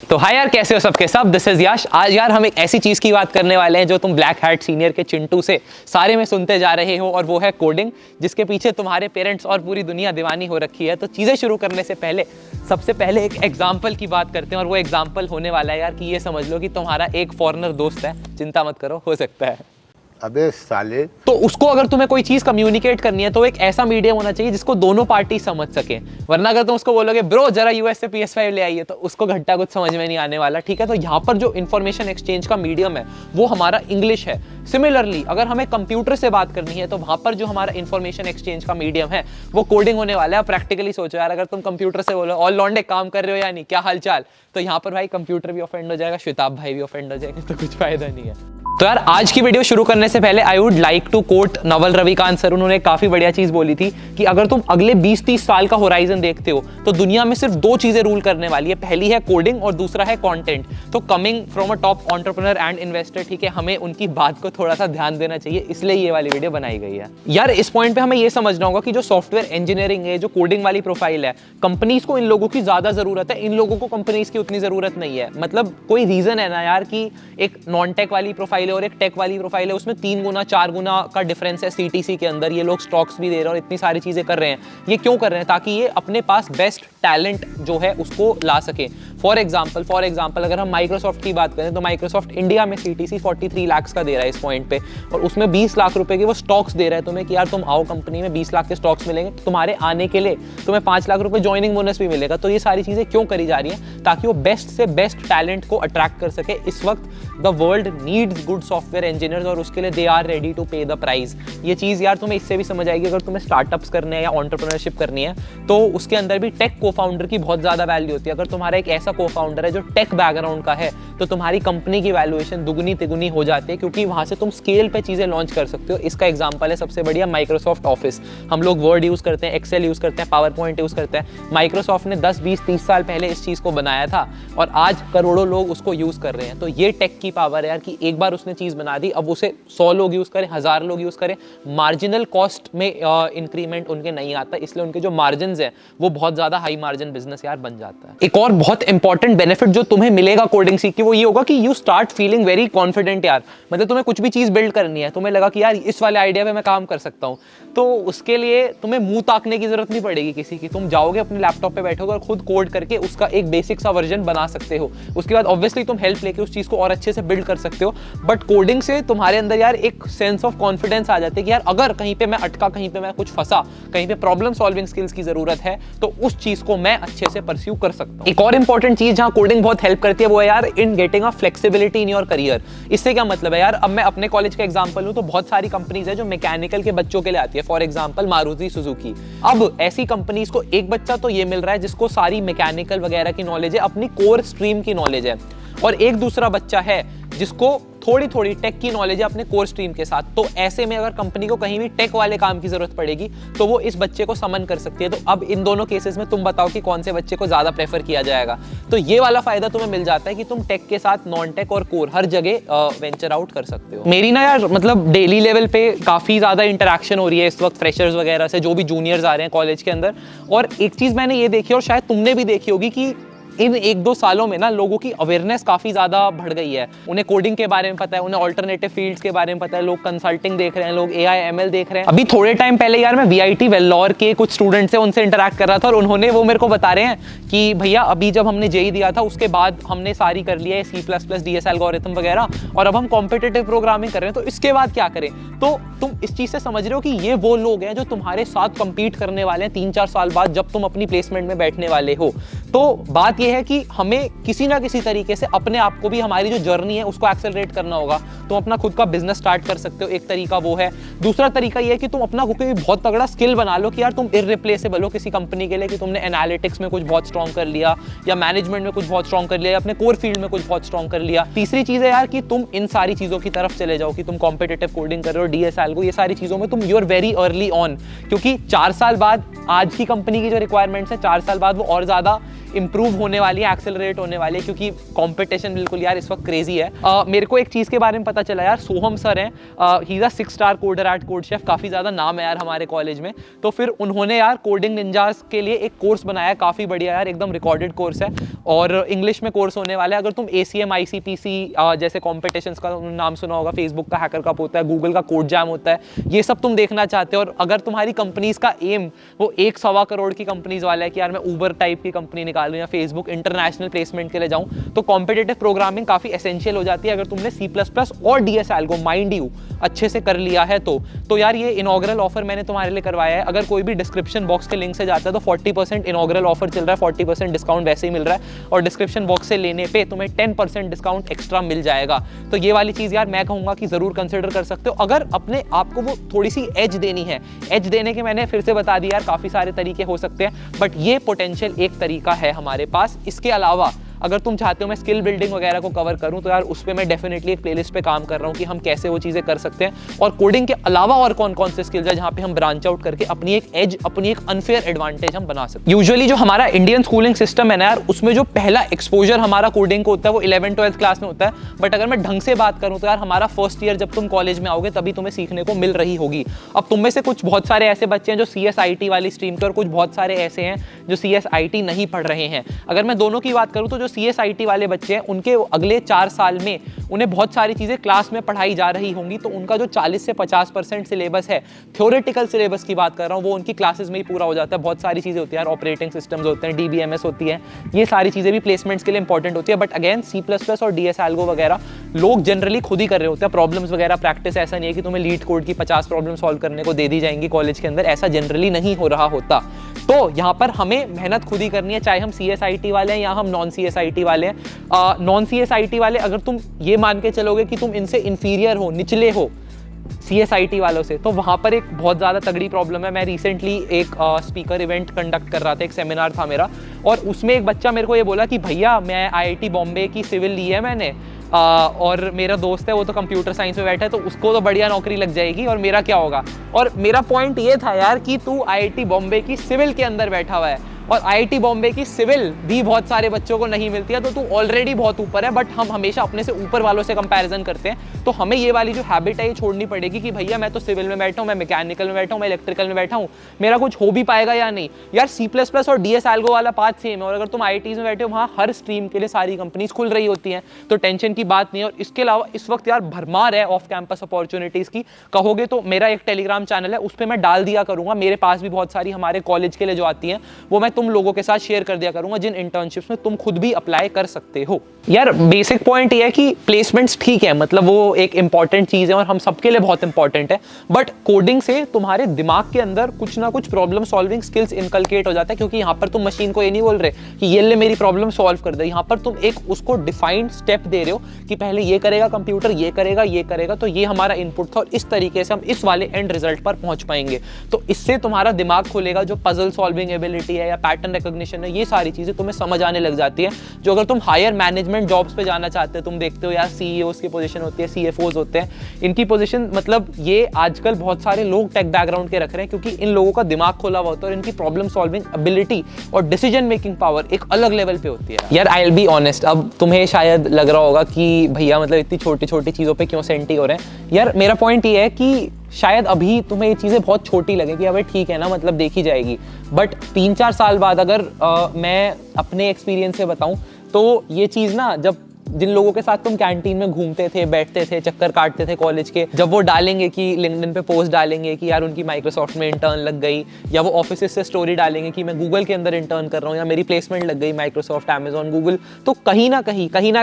तो हाय यार, कैसे हो सबके सब। दिस इज यश। आज यार हम एक ऐसी चीज की बात करने वाले हैं जो तुम ब्लैक हैट सीनियर के चिंटू से सारे में सुनते जा रहे हो, और वो है कोडिंग, जिसके पीछे तुम्हारे पेरेंट्स और पूरी दुनिया दीवानी हो रखी है। तो चीजें शुरू करने से पहले सबसे पहले एक एग्जाम्पल की बात करते हैं, और वो एग्जाम्पल होने वाला है यार कि ये समझ लो कि तुम्हारा एक फॉरेनर दोस्त है, चिंता मत करो, हो सकता है। अबे साले, तो उसको अगर तुम्हें कोई चीज कम्युनिकेट करनी है तो एक ऐसा मीडियम होना चाहिए जिसको दोनों पार्टी समझ सके। वरना अगर तुम उसको बोलोगे ब्रो जरा यूएस से PS5 ले आइए, तो उसको घंटा कुछ समझ में नहीं आने वाला। ठीक है, तो यहाँ पर जो इन्फॉर्मेशन एक्सचेंज का मीडियम है वो हमारा इंग्लिश है। सिमिलरली अगर हमें कंप्यूटर से बात करनी है तो वहां पर जो हमारा इन्फॉर्मेशन एक्सचेंज का मीडियम है वो कोडिंग होने वाला है। प्रैक्टिकली सोचो यार, अगर तुम कंप्यूटर से बोलो और लौंडे काम कर रहे हो या नहीं, क्या हालचाल, तो यहाँ पर भाई कंप्यूटर भी ऑफेंड हो जाएगा, श्वेताब भाई भी ऑफेंड हो जाएंगे, तो कुछ फायदा नहीं है। तो यार आज की वीडियो शुरू करने से पहले I would like to quote Naval Ravikant sir. उन्होंने काफी बढ़िया चीज बोली थी कि अगर तुम अगले 20-30 साल का होराइजन देखते हो तो दुनिया में सिर्फ दो चीजें रूल करने वाली है। पहली है कोडिंग और दूसरा है कंटेंट। तो coming from a top entrepreneur and investor, ठीक है, हमें उनकी बात को थोड़ा सा ध्यान देना चाहिए, इसलिए ये वाली वीडियो बनाई गई है। यार इस पॉइंट पे हमें ये समझना होगा कि जो सॉफ्टवेयर इंजीनियरिंग है, जो कोडिंग वाली प्रोफाइल है, कंपनीज को इन लोगों की ज्यादा जरूरत है, इन लोगों को कंपनीज की उतनी जरूरत नहीं है। मतलब कोई रीजन है ना यार कि एक नॉन टेक वाली प्रोफाइल है और एक टेक वाली प्रोफाइल है, उसमें 3 गुना 4 गुना का डिफरेंस है सीटीसी के अंदर। ये लोग स्टॉक्स भी दे रहे हैं और इतनी सारी चीजें कर रहे हैं। ये क्यों कर रहे हैं? ताकि ये अपने पास बेस्ट टैलेंट जो है उसको ला सके। फॉर एग्जाम्पल अगर हम माइक्रोसॉफ्ट की बात करें तो माइक्रोसॉफ्ट इंडिया में सीटीसी 43 लाख का दे रहा है इस पॉइंट पे, और उसमें 20 लाख रुपए के वो स्टॉक्स दे रहा है तुम्हें कि यार तुम आओ कंपनी में, 20 लाख के स्टॉक्स मिलेंगे, तो तुम्हारे आने के लिए तुम्हें 5 लाख रुपए ज्वाइनिंग बोनस भी मिलेगा। तो ये सारी चीजें क्यों करी जा रही है? ताकि वो बेस्ट से बेस्ट टैलेंट को अट्रैक्ट कर सके। इस वक्त the world needs good software engineers, और उसके लिए दे आर रेडी टू पे द प्राइस। ये चीज यार तुम्हें इससे भी समझ आएगी अगर तुम्हें स्टार्टअप्स करने हैं या एंटरप्रेन्योरशिप करनी है, तो उसके अंदर भी टेक को फाउंडर की बहुत ज्यादा वैल्यू होती है। अगर तुम्हारा एक ऐसा को फाउंडर है जो टेक बैकग्राउंड का है तो तुम्हारी कंपनी की वैल्यूएशन दुगुनी तिगुनी हो जाती है, क्योंकि वहां से तुम स्केल पे चीजें लॉन्च कर सकते हो। इसका एग्जांपल है सबसे बढ़िया माइक्रोसॉफ्ट ऑफिस। हम लोग वर्ड यूज करते हैं, एक्सेल यूज करते हैं, पावर पॉइंट यूज करते हैं। माइक्रोसॉफ्ट ने 10, 20, 30 साल पहले इस चीज को बनाया था और आज करोड़ों लोग उसको यूज कर रहे हैं। तो ये टेक की पावर है यार कि एक बार उसने चीज बना दी, अब उसे 100 लोग यूज करें, 1000 लोग यूज करें, मार्जिनल कॉस्ट में इंक्रीमेंट उनके नहीं आता, इसलिए उनके जो मार्जिन है वो बहुत ज्यादा हाई मार्जिन बिजनेस यार बन जाता है। एक और बहुत इंपॉर्टेंट बेनिफिट जो तुम्हें मिलेगा कोडिंग सीख के वो ये होगा कि you start feeling very confident यार। मतलब तुम्हें कुछ भी चीज बिल्ड करनी है, तुम्हें लगा कि यार इस वाले आइडिया पे मैं काम कर सकता हूं, तो उसके लिए तुम्हें मुंह ताकने की जरूरत नहीं पड़ेगी किसी की। तुम जाओगे अपने लैपटॉप पे बैठोगे और खुद कोड करके उसका एक बेसिक सा वर्जन बना सकते हो। उसके बाद ऑब्वियसली तुम हेल्प लेके उस चीज को और अच्छे से बिल्ड कर सकते हो। बट कोडिंग से तुम्हारे अंदर यार एक सेंस ऑफ कॉन्फिडेंस आ जाती है कि यार अगर कहीं पे मैं अटका, कहीं पे मैं कुछ फंसा, कहीं पे प्रॉब्लम सॉल्विंग स्किल्स की जरूरत है, तो उस चीज को मैं अच्छे से परस्यू कर सकता हूं। एक और इंपॉर्टेंट चीज जहां कोडिंग बहुत हेल्प करती है वो है यार in getting a flexibility in your career. इससे क्या मतलब है यार, अब मैं अपने कॉलेज का एग्जांपल लूं तो बहुत सारी कंपनीज है जो मैकेनिकल के बच्चों के लिए आती है। For example Maruti Suzuki. अब ऐसी कंपनीज को एक बच्चा तो ये मिल रहा है जिसको सारी मैकेनिकल वगैरह की नॉलेज है, अपनी कोर स्ट्रीम की नॉलेज है, और एक दूसरा बच्चा है जिसको थोड़ी थोड़ी टेक की नॉलेज है अपने कोर स्ट्रीम के साथ। तो ऐसे में अगर कंपनी को कहीं भी टेक वाले काम की जरूरत पड़ेगी तो वो इस बच्चे को समन कर सकती है। तो अब इन दोनों केसेस में तुम बताओ कि कौन से बच्चे को ज्यादा प्रेफर किया जाएगा। तो ये वाला फायदा तुम्हें मिल जाता है कि तुम टेक के साथ नॉन टेक और कोर हर जगह वेंचर आउट कर सकते हो। मेरी ना यार मतलब डेली लेवल पे काफी ज्यादा इंटरेक्शन हो रही है इस वक्त फ्रेशर्स वगैरह से, जो भी जूनियर्स आ रहे हैं कॉलेज के अंदर। और एक चीज मैंने ये देखी और शायद तुमने भी देखी होगी कि इन 1-2 सालों में ना लोगों की अवेयरनेस काफी ज्यादा बढ़ गई है। उन्हें कोडिंग के बारे में पता है, उन्हें ऑल्टरनेटिव फील्ड्स के बारे में पता है, लोग कंसल्टिंग देख रहे हैं, लोग AI ML देख रहे हैं। अभी थोड़े टाइम पहले यार मैं VIT वेल्लोर के कुछ स्टूडेंट्स से उनसे इंटरेक्ट कर रहा था और उन्होंने वो मेरे को बता रहे हैं कि भैया अभी जब हमने JEE दिया था उसके बाद हमने सारी कर लिया है C++, DS एल्गोरिथम वगैरह, और अब हम कॉम्पिटिटिव प्रोग्रामिंग कर रहे हैं, तो इसके बाद क्या करें? तो तुम इस चीज से समझ रहे हो कि ये वो लोग हैं जो तुम्हारे साथ कंपीट करने वाले हैं 3-4 साल बाद जब तुम अपनी प्लेसमेंट में बैठने वाले हो। तो बात यह है कि हमें किसी ना किसी तरीके से अपने आप को भी, हमारी जो जर्नी है उसको एक्सेलरेट करना होगा। तुम अपना खुद का बिजनेस स्टार्ट कर सकते हो, एक तरीका वो है। दूसरा तरीका ये है कि तुम अपना कोई बहुत तगड़ा स्किल बना लो कि यार तुम इररिप्लेसेबल हो किसी कंपनी के लिए, कि तुमने एनालिटिक्स में कुछ बहुत स्ट्रॉन्ग कर लिया, या मैनेजमेंट में कुछ बहुत स्ट्रॉन्ग कर लिया, या अपने कोर फील्ड में कुछ बहुत स्ट्रॉन्ग कर लिया। तीसरी चीज है यार कि तुम इन सारी चीजों की तरफ चले जाओ कि तुम कॉम्पिटिटिव कोडिंग कर रहे हो, DS एल्गो, ये सारी चीजों में तुम you are very early on, क्योंकि 4 साल बाद आज की कंपनी की जो रिक्वायरमेंट्स है 4 साल बाद वो और ज्यादा इंप्रूव होने वाली है, एक्सेलरेट होने वाली है, क्योंकि कंपटीशन बिल्कुल यार इस वक्त क्रेजी है। मेरे को एक चीज़ के बारे में पता चला यार, सोहम सर हैं, he is a 6 star coder at CodeChef, काफ़ी ज़्यादा नाम है यार हमारे कॉलेज में। तो फिर उन्होंने यार कोडिंग निंजास के लिए एक कोर्स बनाया, काफ़ी बढ़िया यार, एकदम रिकॉर्डेड कोर्स है और इंग्लिश में कोर्स होने वाला है। अगर तुम ACM ICPC जैसे कॉम्पिटिशन्स का नाम सुना होगा, फेसबुक का हैकर कप होता है, गूगल का कोड जैम होता है, ये सब तुम देखना चाहते हो और अगर तुम्हारी कंपनीज का एम वो 1-1.25 करोड़ की कंपनीज वाला है कि यार मैं ऊबर टाइप की कंपनी निकालूं या फेसबुक इंटरनेशनल प्लेसमेंट के लिए जाऊं, तो कॉम्पिटिटिव प्रोग्रामिंग काफ़ी एसेंशियल हो जाती है अगर तुमने C++ और DS Algo माइंड यू अच्छे से कर लिया है तो यार ये इनॉग्रल ऑफर मैंने तुम्हारे लिए करवाया है। अगर कोई भी डिस्क्रिप्शन बॉक्स के लिंक से जाता है तो 40% इनॉग्रल ऑफर चल रहा है, 40% डिस्काउंट वैसे ही मिल रहा है और डिस्क्रिप्शन बॉक्स से लेने पे तुम्हें 10% डिस्काउंट एक्स्ट्रा मिल जाएगा। तो ये वाली चीज़ यार मैं कहूँगा कि ज़रूर कंसिडर कर सकते हो अगर अपने आप को वो थोड़ी सी एज देनी है। एज देने के मैंने फिर से बता दिया यार, काफ़ी सारे तरीके हो सकते हैं, बट ये पोटेंशियल एक तरीका है हमारे पास। इसके अलावा अगर तुम चाहते हो मैं स्किल बिल्डिंग वगैरह को कवर करूं तो यार उस पर मैं डेफिनेटली एक प्लेलिस्ट पे काम कर रहा हूं कि हम कैसे वो चीज़ें कर सकते हैं और कोडिंग के अलावा और कौन कौन से स्किल्स है जहां पे हम ब्रांच आउट करके अपनी एक एज, अपनी एक अनफेयर एडवांटेज हम बना सकते हैं। यूजुअली जो हमारा इंडियन स्कूलिंग सिस्टम है ना यार, उसमें जो पहला एक्सपोजर हमारा कोडिंग को होता है वो 11th-12th क्लास में होता है, बट अगर मैं ढंग से बात करूं तो यार हमारा फर्स्ट ईयर जब तुम कॉलेज में आओगे तभी तुम्हें सीखने को मिल रही होगी। अब तुम में से कुछ बहुत सारे ऐसे बच्चे हैं जो CSIT वाली स्ट्रीम के और कुछ बहुत सारे ऐसे हैं जो CSIT नहीं पढ़ रहे हैं। अगर मैं दोनों की बात करूं तो जो CSIT वाले बच्चे हैं उनके अगले 4 साल में उन्हें बहुत सारी चीज़ें क्लास में पढ़ाई जा रही होंगी, तो उनका जो 40 से 50% सिलेबस है, थ्योरेटिकल सिलेबस की बात कर रहा हूँ, वो उनकी क्लासेस में ही पूरा हो जाता है। बहुत सारी चीज़ें होती है यार, ऑपरेटिंग सिस्टम्स होते हैं, DBMS होती है, ये सारी चीज़ें भी प्लेसमेंट्स के लिए इंपॉर्टेंट होती है। बट अगेन C++ और DS Algo वगैरह लोग जनरली खुद ही कर रहे होते हैं। प्रॉब्लम्स वगैरह प्रैक्टिस ऐसा नहीं है कि तुम्हें लीड कोड की 50 प्रॉब्लम सॉल्व करने को दे दी जाएंगी कॉलेज के अंदर, ऐसा जनरली नहीं हो रहा होता। तो यहाँ पर हमें मेहनत खुद ही करनी है, चाहे हम CSIT वाले हैं या हम नॉन CSIT वाले हैं। नॉन CSIT वाले अगर तुम ये मान के चलोगे कि तुम इनसे इंफीरियर हो, निचले हो CSIT वालों से, तो वहाँ पर एक बहुत ज़्यादा तगड़ी प्रॉब्लम है। मैं रिसेंटली एक स्पीकर इवेंट कंडक्ट कर रहा था, एक सेमिनार था मेरा, और उसमें एक बच्चा मेरे को ये बोला कि भैया मैं IIT बॉम्बे की सिविल ली है मैंने, और मेरा दोस्त है वो तो कंप्यूटर साइंस में बैठा है तो उसको तो बढ़िया नौकरी लग जाएगी और मेरा क्या होगा। और मेरा पॉइंट ये था यार कि तू IIT बॉम्बे की सिविल के अंदर बैठा हुआ है और IIT बॉम्बे की सिविल भी बहुत सारे बच्चों को नहीं मिलती है, तो तू ऑलरेडी बहुत ऊपर है। बट हम हमेशा अपने से ऊपर वालों से कंपैरिजन करते हैं, तो हमें ये वाली जो हैबिट है ये छोड़नी पड़ेगी कि भैया मैं तो सिविल में बैठा हूँ, मैं मैकेनिकल में बैठा हूँ, मैं इलेक्ट्रिकल में बैठा हूँ, मेरा कुछ हो भी पाएगा या नहीं। यार C++ और DS Algo वाला पाथ सेम है, और अगर तुम IITs में बैठे हो वहाँ हर स्ट्रीम के लिए सारी कंपनीज खुल रही होती हैं, तो टेंशन की बात नहीं है। और इसके अलावा इस वक्त यार भरमार है ऑफ कैंपस अपॉर्चुनिटीज़ की। कहोगे तो मेरा एक टेलीग्राम चैनल है, उस पर मैं डाल दिया करूँगा, मेरे पास भी बहुत सारी हमारे कॉलेज के लिए जो आती हैं वो मैं तुम लोगों के साथ शेयर कर दिया करूंगा, जिन इंटर्नशिप्स में तुम खुद भी अप्लाई कर सकते हो। यार बेसिक पॉइंट ये है कि प्लेसमेंट्स ठीक है, मतलब वो एक इंपॉर्टेंट चीज है और हम सबके लिए बहुत इंपॉर्टेंट है, बट कोडिंग से तुम्हारे दिमाग के अंदर कुछ ना कुछ प्रॉब्लम सॉल्विंग स्किल्स इनकलकेट हो जाता है, क्योंकि यहाँ पर तुम मशीन को ये नहीं बोल रहे कि ये ले मेरी प्रॉब्लम सॉल्व कर दे। यहाँ पर तुम एक उसको डिफाइंड स्टेप दे रहे हो कि पहले ये करेगा कंप्यूटर, ये करेगा, ये करेगा, तो ये हमारा इनपुट था और इस तरीके से हम इस वाले एंड रिजल्ट पर पहुंच पाएंगे। तो इससे तुम्हारा दिमाग खुलेगा, जो पजल सॉल्विंग एबिलिटी है या पैटर्न रिकॉग्निशन है, ये सारी चीजें तुम्हें समझ आने लग जाती है। जो अगर तुम हायर मैनेजमेंट जॉब्स पे जाना चाहते हो, तुम देखते हो यार CEOs की पोजीशन होती है, CFOs होते हैं, इनकी पोजीशन मतलब ये आजकल बहुत सारे लोग टेक बैकग्राउंड के रख रहे हैं, क्योंकि इन लोगों का दिमाग खोला हुआ होता है और इनकी प्रॉब्लम सॉल्विंग एबिलिटी और डिसीजन मेकिंग पावर एक अलग लेवल पे होती है। यार आई विल बी ऑनेस्ट, अब तुम्हें शायद लग रहा होगा कि भैया मतलब इतनी छोटी छोटी चीज़ों पे क्यों सेंटी हो रहे हैं। यार मेरा पॉइंट ये है कि शायद अभी तुम्हें ये चीज़ें बहुत छोटी लगे कि अबे ठीक है ना, मतलब देखी जाएगी, बट 3-4 साल बाद अगर मैं अपने एक्सपीरियंस से बताऊं तो ये चीज़ ना, जब जिन लोगों के साथ तुम कैंटीन में घूमते थे, बैठते थे, चक्कर काटते थे कॉलेज के, जब वो डालेंगे कि लिंक्डइन पे पोस्ट डालेंगे कि यार उनकी माइक्रोसॉफ्ट में इंटर्न लग गई, या वो ऑफिस से स्टोरी डालेंगे कि मैं गूगल के अंदर इंटर्न कर रहा हूँ या मेरी प्लेसमेंट लग गई माइक्रोसॉफ्ट, अमेजॉन, गूगल, तो कहीं ना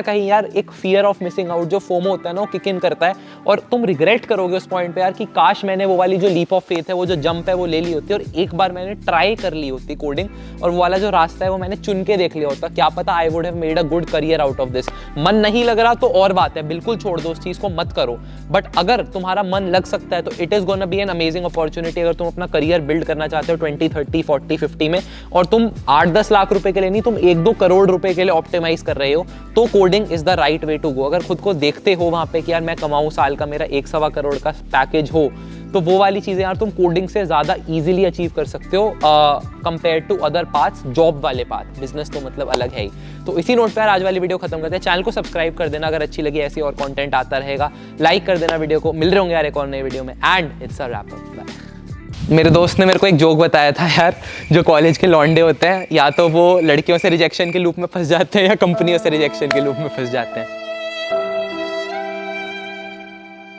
कहीं यार एक फियर ऑफ मिसिंग आउट जो फोमो होता है ना, वो किक इन करता है और तुम रिग्रेट करोगे उस पॉइंट पे यार कि काश मैंने वो वाली जो लीप ऑफ फेथ है, वो जो जंप है वो ले ली होती और एक बार मैंने ट्राई कर ली होती कोडिंग, और वो वाला जो रास्ता है वो मैंने चुन के देख लिया होता, क्या पता I would have made a good career out of this. मन नहीं लग रहा तो और बात है, बिल्कुल छोड़ दो उस चीज को, मत करो, बट अगर तुम्हारा मन लग सकता है तो it is gonna be an amazing opportunity. अगर तुम अपना करियर बिल्ड करना चाहते हो 20, 30, 40, 50 में, और तुम 8-10 लाख रुपए के लिए नहीं, तुम 1-2 करोड़ रुपए के लिए ऑप्टिमाइज कर रहे हो, तो coding is the right way to go. अगर खुद को देखते हो वहां पे कि यार मैं कमाऊं साल का मेरा 1-1.25 करोड़ का पैकेज हो, तो वो वाली चीज़ें यार तुम कोडिंग से ज़्यादा ईजिली अचीव कर सकते हो compare to other paths, job वाले पाथ। बिजनेस तो मतलब अलग है ही। तो इसी नोट पे यार आज वाली वीडियो खत्म करते हैं। चैनल को सब्सक्राइब कर देना अगर अच्छी लगी, ऐसी और कंटेंट आता रहेगा। लाइक कर देना वीडियो को। मिल रहे होंगे यार एक और नई वीडियो में, and it's a wrap up. मेरे दोस्त ने मेरे को एक जोक बताया था यार, जो कॉलेज के लौंडे होते हैं या तो वो लड़कियों से रिजेक्शन के लूप में फंस जाते हैं या कंपनियों से रिजेक्शन के लूप में फंस जाते हैं।